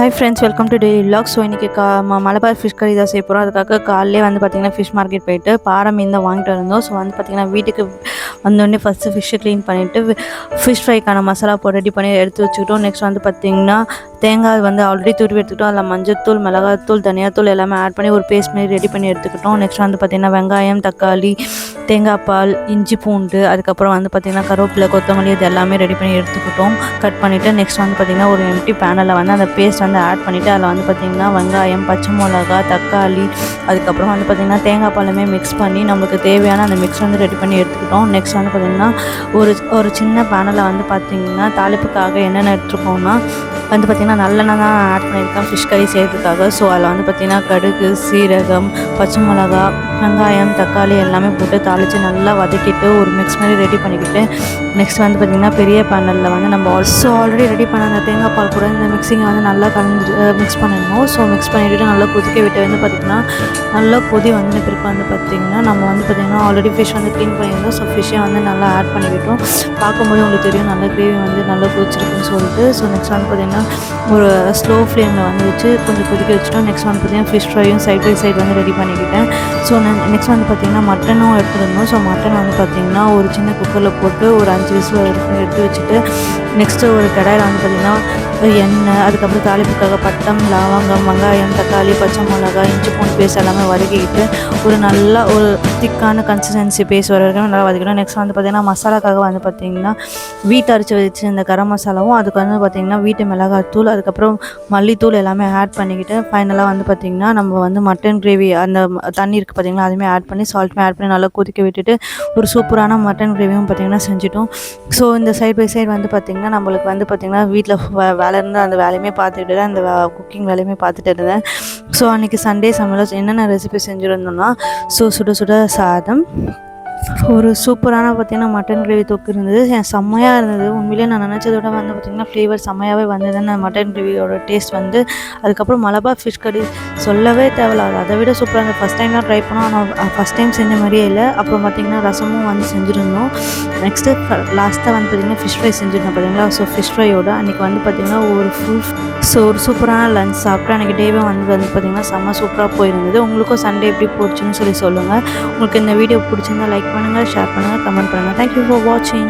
Hi friends, welcome to daily vlog. So இன்றைக்கி Malabar fish கறி தான் செய்ய போகிறோம். அதுக்காக காலையிலே வந்து பார்த்திங்கன்னா ஃபிஷ் மார்க்கெட் போயிட்டு பாறை மீன் தான் வாங்கிட்டு வந்தோம். ஸோ வந்து பார்த்திங்கன்னா வீட்டுக்கு வந்தோடனே ஃபஸ்ட்டு ஃபிஷ்ஷை க்ளீன் பண்ணிவிட்டு ஃபிஷ் ஃப்ரைக்கான மசாலா போட்டு ரெடி பண்ணி எடுத்து வச்சுக்கிட்டோம். நெக்ஸ்ட் வந்து பார்த்திங்கன்னா தேங்காய் வந்து ஆல்ரெடி துருவி எடுத்துக்கிட்டோம். அதில் மஞ்சள்தூள், மிளகாத்தூள், தனியாத்தூள் எல்லாமே ஆட் பண்ணி ஒரு பேஸ்ட் மாதிரி ரெடி பண்ணி எடுத்துக்கிட்டோம். நெக்ஸ்ட் வந்து பார்த்திங்கன்னா வெங்காயம், தக்காளி, தேங்காய் பால், இஞ்சி பூண்டு, அதுக்கப்புறம் வந்து பார்த்திங்கன்னா கருவேப்பிலை, கொத்தமல்லி இது எல்லாமே ரெடி பண்ணி எடுத்துக்கிட்டோம். கட் பண்ணிவிட்டு நெக்ஸ்ட் வந்து பார்த்திங்கன்னா ஒரு எம்டி பேனில் வந்து அந்த பேஸ்ட் வந்து ஆட் பண்ணிவிட்டு அதில் வந்து பார்த்திங்கன்னா வெங்காயம், பச்சை மிளகா, தக்காளி, அதுக்கப்புறம் வந்து பார்த்திங்கன்னா தேங்காய் பாலுமே மிக்ஸ் பண்ணி நம்மளுக்கு தேவையான அந்த மிக்ஸ் வந்து ரெடி பண்ணி எடுத்துக்கிட்டோம். நெக்ஸ்ட் வந்து பார்த்திங்கன்னா ஒரு சின்ன பேனில் வந்து பார்த்திங்கன்னா தாளிப்புக்காக என்னென்ன எடுத்துருக்கோம்னா வந்து பார்த்திங்கன்னா நல்லெண்ணெய் தான் ஆட் பண்ணியிருக்கேன் ஃபிஷ் கறி செய்கிறதுக்காக. ஸோ அதில் வந்து பார்த்திங்கன்னா கடுகு, சீரகம், பச்சை மிளகா, வெங்காயம், தக்காளி எல்லாமே போட்டு தாளித்து நல்லா வதக்கிட்டு ஒரு மிக்ஸ் மாதிரி ரெடி பண்ணிக்கிட்டு நெக்ஸ்ட் வந்து பார்த்திங்கன்னா பெரிய பேனலில் வந்து நம்ம ஆல்ரெடி ரெடி பண்ண அந்த தேங்காய் பால் கூட இந்த மிக்ஸிங்கை வந்து நல்லா மிக்ஸ் பண்ணிடணும். ஸோ மிக்ஸ் பண்ணிவிட்டு நல்லா கொதிக்க விட்டு வந்து பார்த்திங்கன்னா நல்லா கொதி வந்து பிறகு வந்து பார்த்திங்கன்னா நம்ம வந்து பார்த்திங்கன்னா ஆல்ரெடி ஃபிஷ் வந்து க்ளீன் பண்ணியிருந்தோம். ஸோ ஃபிஷ்ஷை வந்து நல்லா ஆட் பண்ணிக்கிட்டோம். பார்க்கும்போது உங்களுக்கு தெரியும் நல்லா கிரேவி வந்து நல்லா கொதிச்சிருக்குன்னு சொல்லிட்டு. ஸோ நெக்ஸ்ட் வந்து பார்த்திங்கன்னா ஒரு ஸ்லோ ஃப்ளேமில் வந்து வச்சு கொஞ்சம் கொதிக்க வச்சுட்டோம். நெக்ஸ்ட் வந்து பார்த்திங்கன்னா ஃபிஷ் ஃப்ரையும் சைட் பை சைடு வந்து ரெடி பண்ணிக்கிட்டேன். ஸோ நெக்ஸ்ட் வந்து பார்த்திங்கன்னா மட்டனும் எடுத்துருந்தோம். ஸோ மட்டன் வந்து பார்த்திங்கன்னா ஒரு சின்ன குக்கரில் போட்டு ஒரு 5 விசில் எடுத்து வச்சுட்டு நெக்ஸ்ட்டு ஒரு கடாயில் வந்து பார்த்திங்கன்னா எண்ணெய், அதுக்கப்புறம் தாளிப்புக்காக பட்டம், லவங்கம், வெங்காயம், தக்காளி, பச்சை மிளகா, இஞ்சி பூண்டு பேஸ்ட் எல்லாமே வதக்கிக்கிட்டு ஒரு திக்கான கன்சிஸ்டன்சி பேஸ்ட் வர வரைக்கும் நல்லா வதக்கிட்டோம். நெக்ஸ்ட் வந்து பார்த்திங்கன்னா மசாலாக்காக வந்து பார்த்திங்கன்னா வீட்டு அரைச்சி வச்சு இந்த கரம் மசாலாவும் அதுக்கு வந்து பார்த்திங்கன்னா வீட்டு மிளகாத்தூள், அதுக்கப்புறம் மல்லித்தூள் எல்லாமே ஆட் பண்ணிக்கிட்டு ஃபைனலாக வந்து பார்த்திங்கன்னா நம்ம வந்து மட்டன் கிரேவி அந்த தண்ணி இருக்குது பார்த்திங்கன்னா அதுவுமே ஆட் பண்ணி சால்ட்டுமே ஆட் பண்ணி நல்லா கொதிக்க விட்டுட்டு ஒரு சூப்பரான மட்டன் கிரேவியும் பார்த்திங்கன்னா செஞ்சுட்டோம். ஸோ இந்த சைட் பை சைடு வந்து பார்த்திங்கன்னா நம்மளுக்கு வந்து பார்த்திங்கன்னா வீட்டில் வேலை இருந்தால் அந்த வேலையுமே பார்த்துக்கிட்டு தான் அந்த குக்கிங் வேலையுமே பார்த்துட்டு இருந்தேன். ஸோ அன்றைக்கி சண்டே சமையல் என்னென்ன ரெசிபி செஞ்சுருந்தோம்னா சுட சுட சாதம், ஒரு சூப்பரான பார்த்திங்கன்னா மட்டன் கிரேவி தொக்கு இருந்தது. செம்மையாக இருந்தது. உண்மையிலே நான் நினச்சதோட வந்து பார்த்திங்கன்னா ஃப்ளேவர் செம்மையாகவே வந்தது அந்த மட்டன் கிரேவியோட டேஸ்ட் வந்து. அதுக்கப்புறம் மலபார் ஃபிஷ் கறி சொல்லவே தேவையில்ல, அதை விட சூப்பராக இருந்தது. ஃபஸ்ட் டைம் தான் ட்ரை பண்ணோம், ஆனால் ஃபஸ்ட் டைம் செஞ்ச மாதிரியே இல்லை. அப்புறம் பார்த்திங்கன்னா ரசமும் வந்து செஞ்சுருந்தோம். நெக்ஸ்ட்டு லாஸ்ட்டாக வந்து பார்த்திங்கன்னா ஃபிஷ் ஃப்ரை செஞ்சுருந்தோம் பார்த்திங்களா. ஸோ ஃபிஷ் ஃப்ரையோட அன்றைக்கி வந்து பார்த்திங்கன்னா ஒரு சூப்பரான லஞ்ச் சாப்பிட்டு அன்றைக்கி டேவே வந்து பார்த்திங்கன்னா செம்ம சூப்பராக போயிருந்தது. உங்களுக்கும் சண்டே எப்படி போச்சுன்னு சொல்லுங்கள். உங்களுக்கு இந்த வீடியோ பிடிச்சிருந்தா லைக் பண்ணுங்கள், ஷேர் பண்ணுங்கள், கமெண்ட் பண்ணுங்கள். தேங்க்யூ ஃபார் வாட்சிங்.